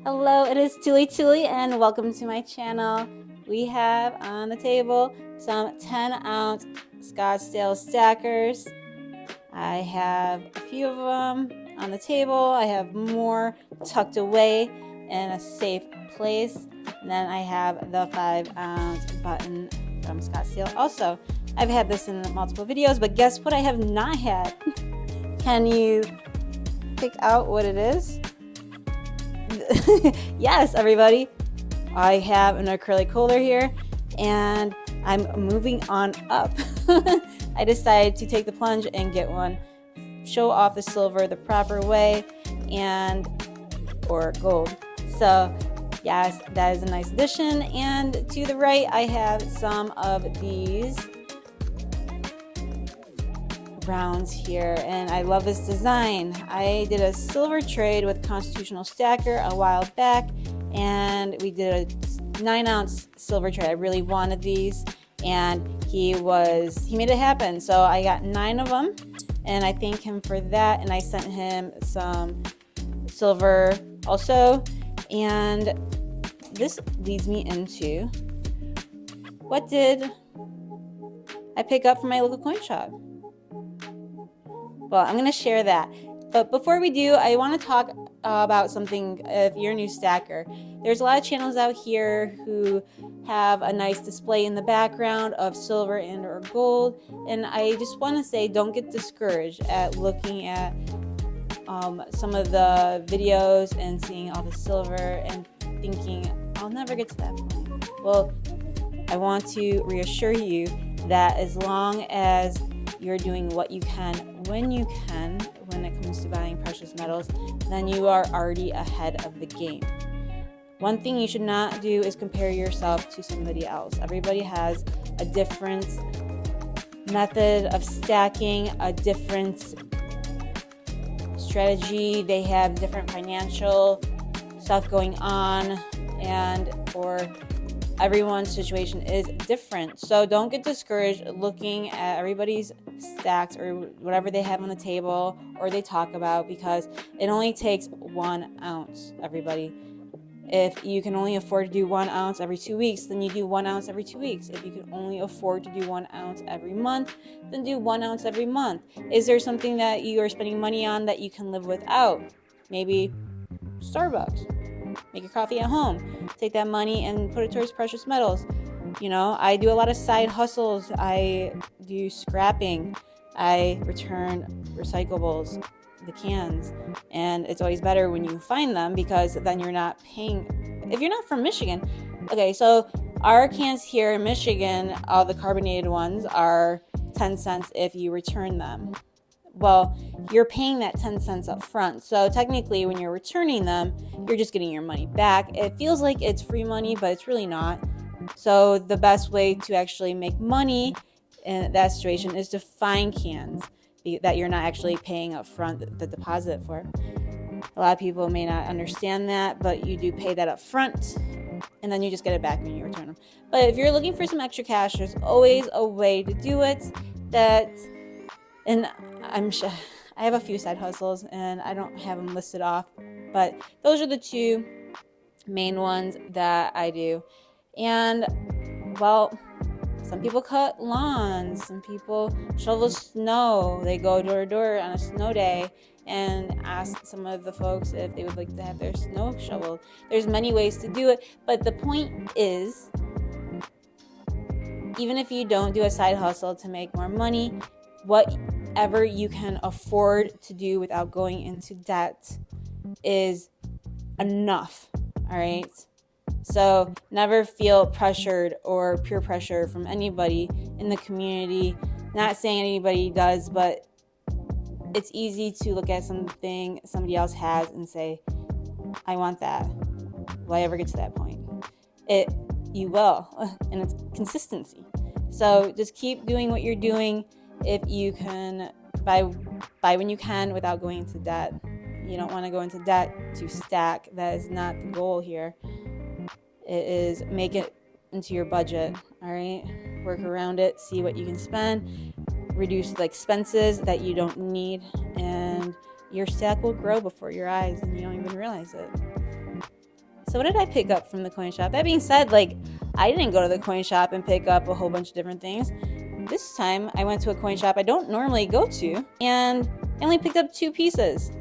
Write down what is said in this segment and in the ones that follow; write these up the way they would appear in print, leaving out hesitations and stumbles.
Hello, it is TuliTuli and welcome to my channel. We have on the table some 10-ounce Scottsdale stackers. I have a few of them on the table. I have more tucked away in a safe place. And then I have the 5-ounce button from Scottsdale. Also, I've had this in multiple videos, but guess what I have not had? Can you pick out what it is? Yes, everybody, I have an acrylic holder here and I'm moving on up. I decided to take the plunge and get one, show off the silver the proper way, or gold. So yes, that is a nice addition. And to the right I have some of these rounds here, and I love this design. I did a silver trade with Constitutional Stacker a while back, and we did a 9-ounce silver trade. I really wanted these, and he made it happen. So I got 9 of them, and I thank him for that. And I sent him some silver also. And this leads me into, what did I pick up from my local coin shop? Well, I'm going to share that. But before we do, I want to talk about something. If you're a new stacker, there's a lot of channels out here who have a nice display in the background of silver and or gold. And I just want to say, don't get discouraged at looking at some of the videos and seeing all the silver and thinking, I'll never get to that point. Well, I want to reassure you that as long as you're doing what you can when you can when it comes to buying precious metals, then you are already ahead of the game. One thing you should not do is compare yourself to somebody else. Everybody has a different method of stacking, a different strategy. They have different financial stuff going on, or everyone's situation is different. So don't get discouraged looking at everybody's stacks or whatever they have on the table or they talk about, because it only takes 1 ounce, everybody. If you can only afford to do 1 ounce every 2 weeks, then you do 1 ounce every 2 weeks. If you can only afford to do 1 ounce every month, then do 1 ounce every month. Is there something that you are spending money on that you can live without? Maybe Starbucks. Make your coffee at home. Take that money and put it towards precious metals. You know, I do a lot of side hustles. I do scrapping. I return recyclables, the cans, and it's always better when you find them, because then you're not paying. If you're not from Michigan, okay, so our cans here in Michigan, all the carbonated ones, are 10 cents if you return them. Well, you're paying that 10 cents up front. So technically when you're returning them, you're just getting your money back. It feels like it's free money, but it's really not. So the best way to actually make money in that situation is to find cans that you're not actually paying up front the deposit for. A lot of people may not understand that, but you do pay that up front, and then you just get it back when you return them. But if you're looking for some extra cash, there's always a way to do it. And I'm sure I have a few side hustles and I don't have them listed off, but those are the 2 main ones that I do. And well, some people cut lawns, some people shovel snow. They go door to door on a snow day and ask some of the folks if they would like to have their snow shoveled. There's many ways to do it, but the point is, even if you don't do a side hustle to make more money, whatever you can afford to do without going into debt is enough. All right. So never feel pressured or peer pressure from anybody in the community. Not saying anybody does, but it's easy to look at something somebody else has and say, I want that. Will I ever get to that point? You will, and it's consistency. So just keep doing what you're doing. If you can buy when you can without going into debt. You don't want to go into debt to stack. That is not the goal here. It is make it into your budget. All right, work around it, see what you can spend, reduce the expenses that you don't need, and your stack will grow before your eyes and you don't even realize it. So what did I pick up from the coin shop? That being said, like, I didn't go to the coin shop and pick up a whole bunch of different things. This time I went to a coin shop I don't normally go to, and I only picked up 2 pieces.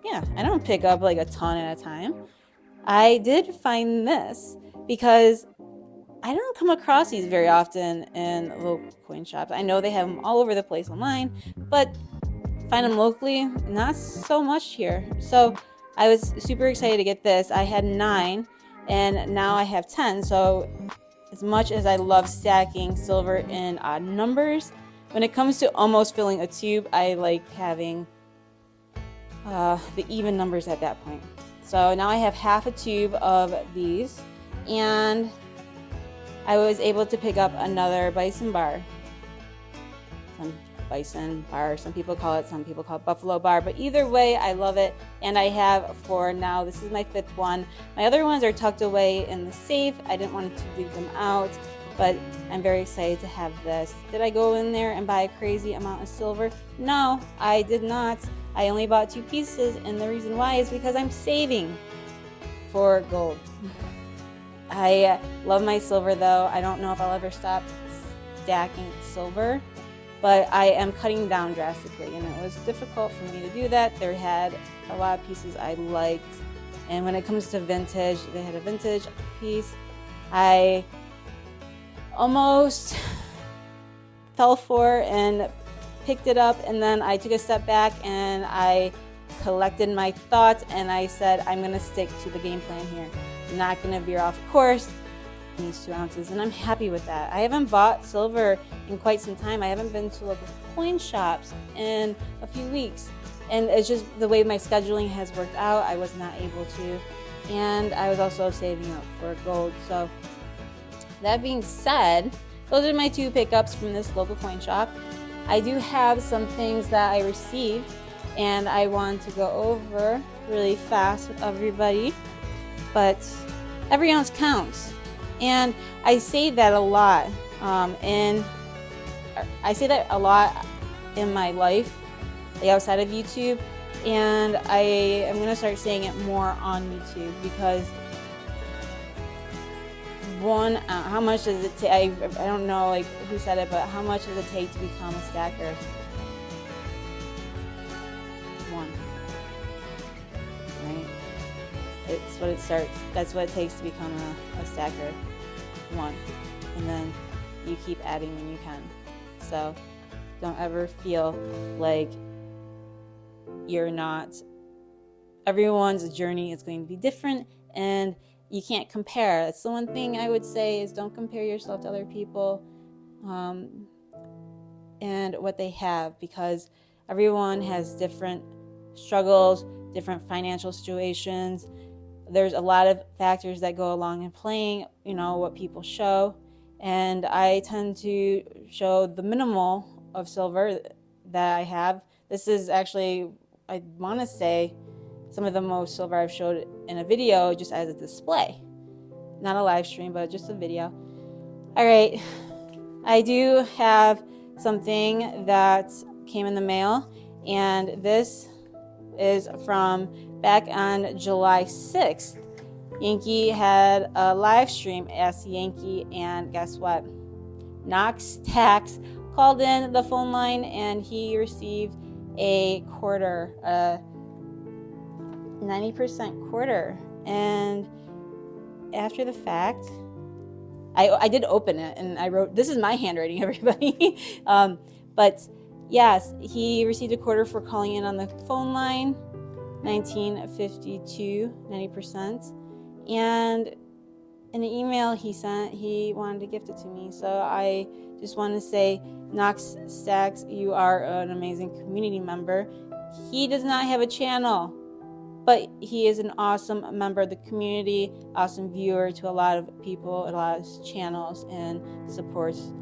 Yeah, I don't pick up like a ton at a time. I did find this because I don't come across these very often in local coin shops. I know they have them all over the place online, but find them locally, not so much here. So I was super excited to get this. I had 9 and now I have 10. So as much as I love stacking silver in odd numbers, when it comes to almost filling a tube, I like having the even numbers at that point. So now I have half a tube of these, and I was able to pick up another bison bar. Some bison bar, some people call it buffalo bar, but either way, I love it. And I have 4 now. This is my 5th one. My other ones are tucked away in the safe. I didn't want to leave them out, but I'm very excited to have this. Did I go in there and buy a crazy amount of silver? No, I did not. I only bought 2 pieces, and the reason why is because I'm saving for gold. I love my silver though. I don't know if I'll ever stop stacking silver, but I am cutting down drastically, and it was difficult for me to do that. There had a lot of pieces I liked, and when it comes to vintage, they had a vintage piece I almost fell for and picked it up, and then I took a step back and I collected my thoughts, and I said, I'm going to stick to the game plan here. I'm not going to veer off course. These 2 ounces, and I'm happy with that. I haven't bought silver in quite some time. I haven't been to local coin shops in a few weeks, and it's just the way my scheduling has worked out. I was not able to, and I was also saving up for gold. So that being said, those are my 2 pickups from this local coin shop. I do have some things that I received, and I want to go over really fast with everybody, but every ounce counts. And I say that a lot, and I say that a lot in my life, like outside of YouTube, and I am going to start saying it more on YouTube, because how much does it take? I don't know like who said it, but how much does it take to become a stacker? 1, right? It's what it starts. That's what it takes to become a stacker. 1, and then you keep adding when you can. So don't ever feel like you're not. Everyone's journey is going to be different, and you can't compare. That's the one thing I would say, is don't compare yourself to other people and what they have, because everyone has different struggles, different financial situations. There's a lot of factors that go along in playing, what people show. And I tend to show the minimal of silver that I have. This is actually, I want to say, some of the most silver I've showed in a video, just as a display. Not a live stream, but just a video. All right, I do have something that came in the mail, and this is from back on July 6th. Yankee had a live stream, Ask Yankee, and guess what? Knox Tax called in the phone line, and he received a quarter, a 90% quarter. And after the fact, I did open it, and I wrote, this is my handwriting, everybody. But yes, he received a quarter for calling in on the phone line, 1952, 90%. And in the email he sent, he wanted to gift it to me. So I just want to say, Knox Stacks, you are an amazing community member. He does not have a channel, but he is an awesome member of the community, awesome viewer to a lot of people, a lot of channels, and supports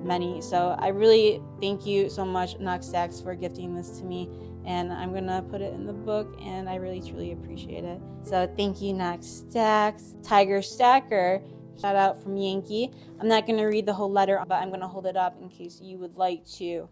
many. So I really thank you so much, Knox Stacks, for gifting this to me, and I'm gonna put it in the book, and I really truly appreciate it. So thank you, Knox Stacks. Tiger Stacker, shout out from Yankee. I'm not gonna read the whole letter, but I'm gonna hold it up in case you would like to